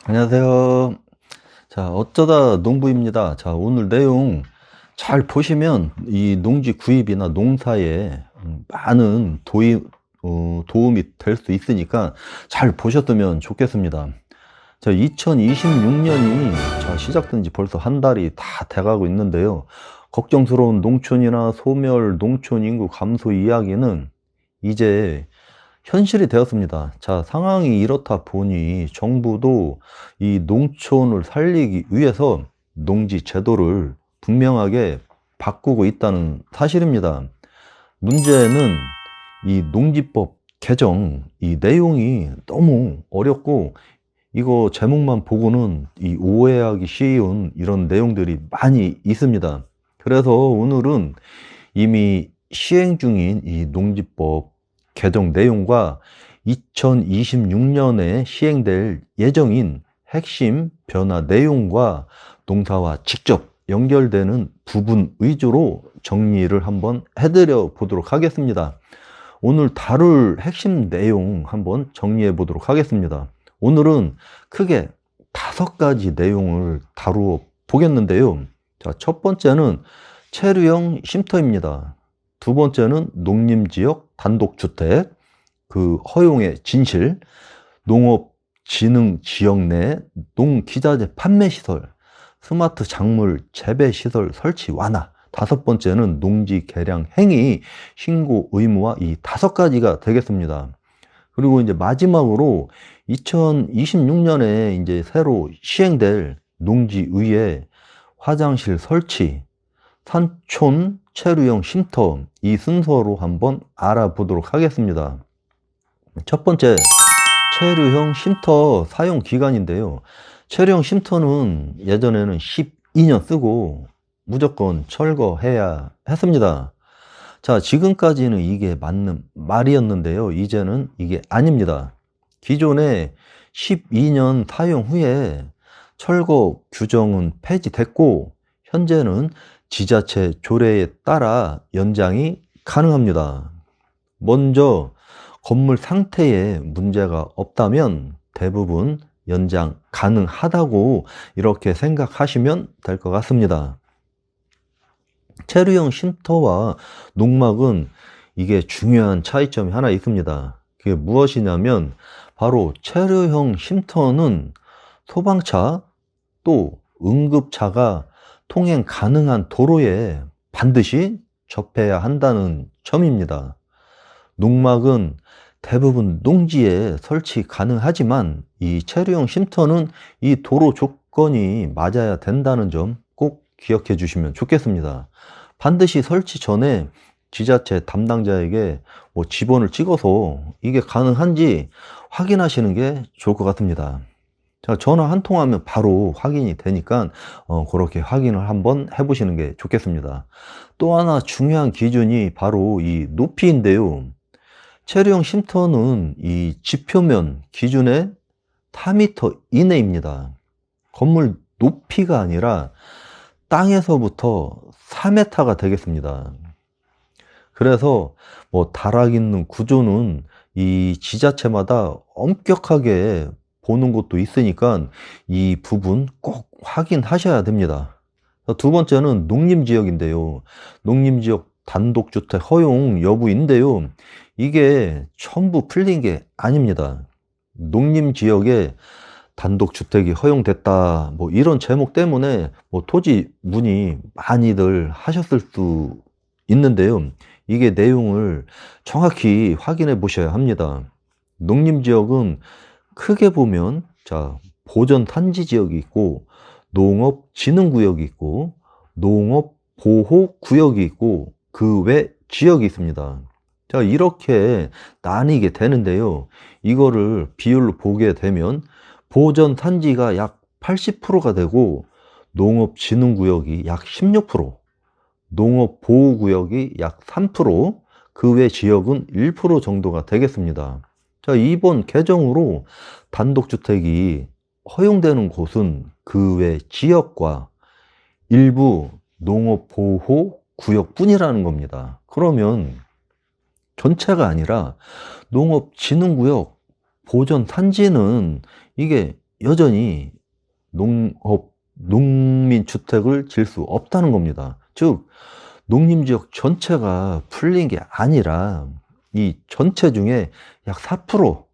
안녕하세요. 자, 어쩌다 농부입니다. 자, 오늘 내용 잘 보시면 이 농지 구입이나 농사에 많은 도움이 될 수 있으니까 잘 보셨으면 좋겠습니다. 자, 2026년이 시작된 지 벌써 한 달이 다 돼가고 있는데요. 걱정스러운 농촌이나 소멸, 농촌 인구 감소 이야기는 이제 현실이 되었습니다. 자, 상황이 이렇다 보니 정부도 이 농촌을 살리기 위해서 농지 제도를 분명하게 바꾸고 있다는 사실입니다. 문제는 이 농지법 개정, 이 내용이 너무 어렵고 이거 제목만 보고는 이 오해하기 쉬운 이런 내용들이 많이 있습니다. 그래서 오늘은 이미 시행 중인 이 농지법 개정 내용과 2026년에 시행될 예정인 핵심 변화 내용과 농사와 직접 연결되는 부분 위주로 정리를 한번 해드려 보도록 하겠습니다. 오늘 다룰 핵심 내용 한번 정리해 보도록 하겠습니다. 오늘은 크게 5가지 내용을 다루어 보겠는데요. 자, 첫 번째는 체류형 쉼터입니다. 두 번째는 농림지역 단독주택, 그 허용의 진실, 농업진흥지역 내 농기자재 판매시설, 스마트 작물 재배시설 설치 완화. 다섯 번째는 농지 개량 행위 신고 의무화. 이 5가지가 되겠습니다. 그리고 이제 마지막으로 2026년에 이제 새로 시행될 농지위에 화장실 설치, 산촌 체류형 쉼터, 이 순서로 한번 알아보도록 하겠습니다. 첫 번째, 체류형 쉼터 사용 기간인데요. 체류형 쉼터는 예전에는 12년 쓰고 무조건 철거해야 했습니다. 자, 지금까지는 이게 맞는 말이었는데요. 이제는 이게 아닙니다. 기존에 12년 사용 후에 철거 규정은 폐지됐고 현재는 지자체 조례에 따라 연장이 가능합니다. 먼저 건물 상태에 문제가 없다면 대부분 연장 가능하다고 이렇게 생각하시면 될 것 같습니다. 체류형 쉼터와 농막은 이게 중요한 차이점이 하나 있습니다. 그게 무엇이냐면 바로 체류형 쉼터는 소방차 또 응급차가 통행 가능한 도로에 반드시 접해야 한다는 점입니다. 농막은 대부분 농지에 설치 가능하지만 이 체류형 쉼터는 이 도로 조건이 맞아야 된다는 점 꼭 기억해 주시면 좋겠습니다. 반드시 설치 전에 지자체 담당자에게 지번을 찍어서 이게 가능한지 확인하시는 게 좋을 것 같습니다. 자, 전화 한 통하면 바로 확인이 되니까 그렇게 확인을 한번 해보시는 게 좋겠습니다. 또 하나 중요한 기준이 바로 이 높이인데요. 체류형 쉼터는 이 지표면 기준의 4m 이내입니다. 건물 높이가 아니라 땅에서부터 4m가 되겠습니다. 그래서 다락 있는 구조는 이 지자체마다 엄격하게 보는 곳도 있으니까 이 부분 꼭 확인하셔야 됩니다. 두 번째는 농림지역인데요. 농림지역 단독주택 허용 여부인데요. 이게 전부 풀린 게 아닙니다. 농림지역에 단독주택이 허용됐다 이런 제목 때문에 토지 문의 많이들 하셨을 수 있는데요. 이게 내용을 정확히 확인해 보셔야 합니다. 농림지역은 크게 보면 보전 탄지 지역이 있고 농업 진흥 구역이 있고 농업 보호 구역이 있고 그 외 지역이 있습니다. 자, 이렇게 나뉘게 되는데요. 이거를 비율로 보게 되면 보전 탄지가 약 80%가 되고 농업 진흥 구역이 약 16%, 농업 보호 구역이 약 3%, 그 외 지역은 1% 정도가 되겠습니다. 자, 이번 개정으로 단독주택이 허용되는 곳은 그 외 지역과 일부 농업보호 구역뿐이라는 겁니다. 그러면 전체가 아니라 농업진흥구역 보전 탄지는 이게 여전히 농민주택을 질 수 없다는 겁니다. 즉, 농림지역 전체가 풀린 게 아니라 이 전체 중에 약 4%,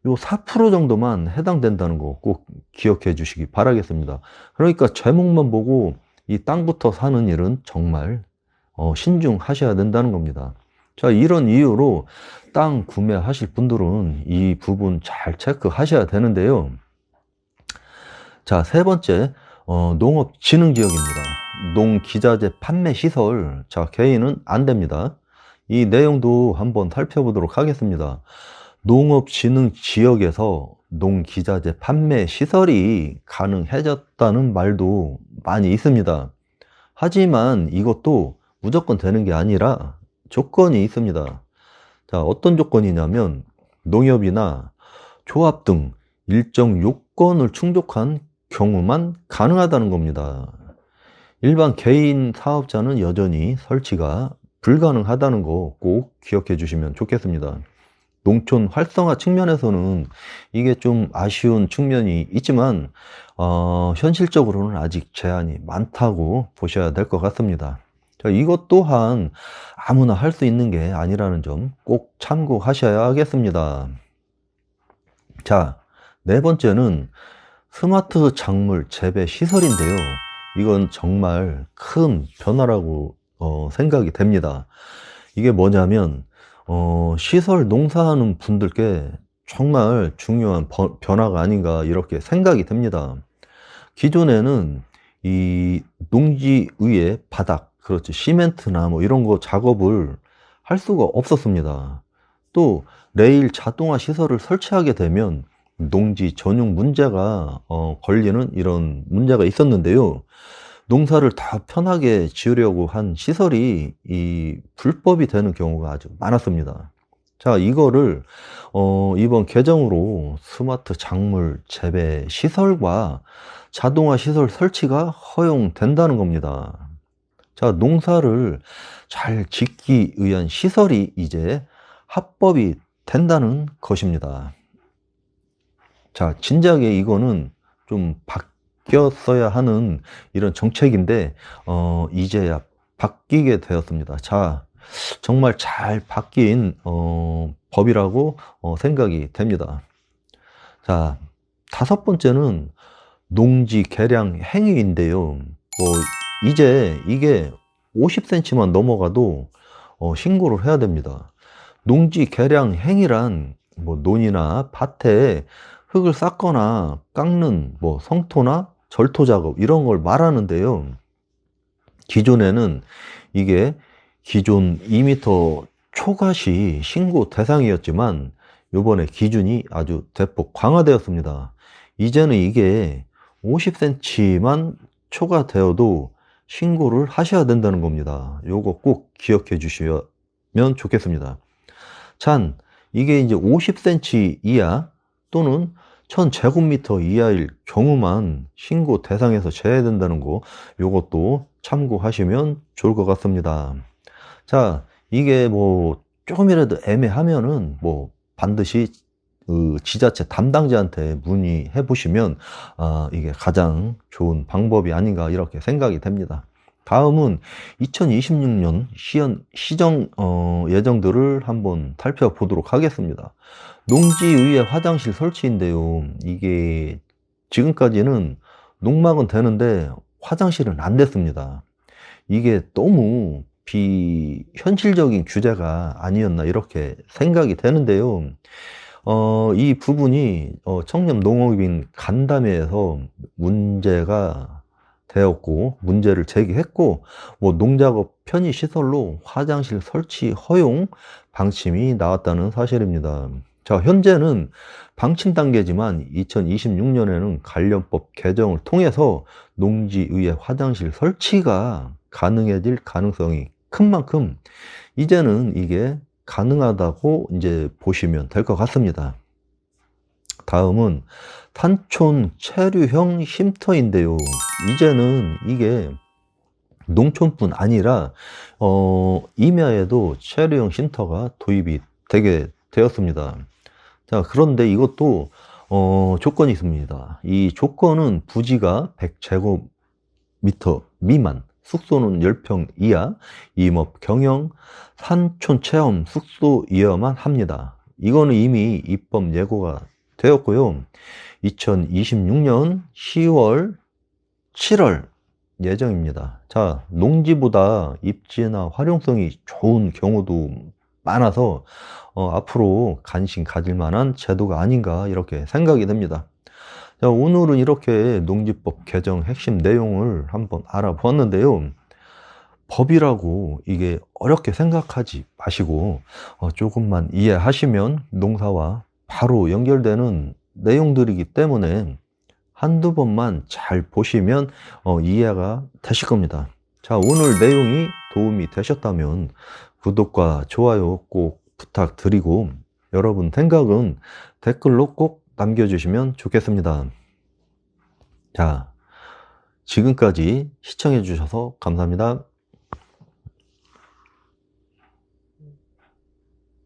요 4% 정도만 해당된다는 거 꼭 기억해 주시기 바라겠습니다. 그러니까 제목만 보고 이 땅부터 사는 일은 정말 신중하셔야 된다는 겁니다. 자, 이런 이유로 땅 구매하실 분들은 이 부분 잘 체크하셔야 되는데요. 자, 세 번째, 농업진흥지역입니다. 농기자재 판매시설. 자, 개인은 안 됩니다. 이 내용도 한번 살펴보도록 하겠습니다. 농업진흥지역에서 농기자재 판매시설이 가능해졌다는 말도 많이 있습니다. 하지만 이것도 무조건 되는 게 아니라 조건이 있습니다. 자, 어떤 조건이냐면 농협이나 조합 등 일정 요건을 충족한 경우만 가능하다는 겁니다. 일반 개인 사업자는 여전히 설치가 불가능하다는 거 꼭 기억해 주시면 좋겠습니다. 농촌 활성화 측면에서는 이게 좀 아쉬운 측면이 있지만 현실적으로는 아직 제한이 많다고 보셔야 될 것 같습니다. 자, 이것 또한 아무나 할 수 있는 게 아니라는 점 꼭 참고하셔야겠습니다. 자, 네 번째는 스마트 작물 재배 시설인데요. 이건 정말 큰 변화라고 생각이 됩니다. 이게 뭐냐면 시설 농사하는 분들께 정말 중요한 변화가 아닌가 이렇게 생각이 됩니다. 기존에는 이 농지의의 바닥, 그렇죠, 시멘트나 뭐 이런 거 작업을 할 수가 없었습니다. 또 레일 자동화 시설을 설치하게 되면 농지 전용 문제가 걸리는 이런 문제가 있었는데요. 농사를 더 편하게 지으려고 한 시설이 이 불법이 되는 경우가 아주 많았습니다. 자, 이거를 이번 개정으로 스마트 작물 재배 시설과 자동화 시설 설치가 허용된다는 겁니다. 자, 농사를 잘 짓기 위한 시설이 이제 합법이 된다는 것입니다. 자, 진작에 이거는 좀 바뀌었어야 하는 이런 정책인데 이제야 바뀌게 되었습니다. 자, 정말 잘 바뀐 법이라고 생각이 됩니다. 자, 다섯 번째는 농지 개량 행위인데요. 이제 이게 50cm만 넘어가도 신고를 해야 됩니다. 농지 개량 행위란 뭐 논이나 밭에 흙을 쌓거나 깎는 뭐 성토나 절토 작업 이런 걸 말하는데요. 기존에는 이게 기존 2m 초과시 신고 대상이었지만 이번에 기준이 아주 대폭 강화되었습니다. 이제는 이게 50cm만 초과되어도 신고를 하셔야 된다는 겁니다. 요거 꼭 기억해 주시면 좋겠습니다. 참, 이게 이제 50cm 이하 또는 1000제곱미터 이하일 경우만 신고 대상에서 제외된다는 거, 요것도 참고하시면 좋을 것 같습니다. 자, 이게 뭐 조금이라도 애매하면은 뭐 반드시 그 지자체 담당자한테 문의해 보시면 이게 가장 좋은 방법이 아닌가 이렇게 생각이 됩니다. 다음은 2026년 시정 예정들을 한번 살펴보도록 하겠습니다. 농지의회 화장실 설치인데요. 이게 지금까지는 농막은 되는데 화장실은 안 됐습니다. 이게 너무 비현실적인 규제가 아니었나 이렇게 생각이 되는데요. 이 부분이 청렴농업인 간담회에서 문제가 되었고 문제를 제기했고 뭐 농작업 편의시설로 화장실 설치 허용 방침이 나왔다는 사실입니다. 자, 현재는 방침 단계지만 2026년에는 관련법 개정을 통해서 농지의회 화장실 설치가 가능해질 가능성이 큰 만큼 이제는 이게 가능하다고 이제 보시면 될 것 같습니다. 다음은 탄촌 체류형 쉼터인데요. 이제는 이게 농촌뿐 아니라 임야에도 체류형 쉼터가 도입이 되게 되었습니다. 자, 그런데 이것도 조건이 있습니다. 이 조건은 부지가 100제곱미터 미만, 숙소는 10평 이하, 임업 경영, 산촌 체험 숙소이어야만 합니다. 이거는 이미 입법 예고가 되었고요. 2026년 10월, 7월 예정입니다. 자, 농지보다 입지나 활용성이 좋은 경우도 많아서 앞으로 관심 가질 만한 제도가 아닌가 이렇게 생각이 됩니다. 자, 오늘은 이렇게 농지법 개정 핵심 내용을 한번 알아보았는데요. 법이라고 이게 어렵게 생각하지 마시고 조금만 이해하시면 농사와 바로 연결되는 내용들이기 때문에 한두 번만 잘 보시면 이해가 되실 겁니다. 자, 오늘 내용이 도움이 되셨다면 구독과 좋아요 꼭 부탁드리고 여러분 생각은 댓글로 꼭 남겨주시면 좋겠습니다. 자, 지금까지 시청해 주셔서 감사합니다.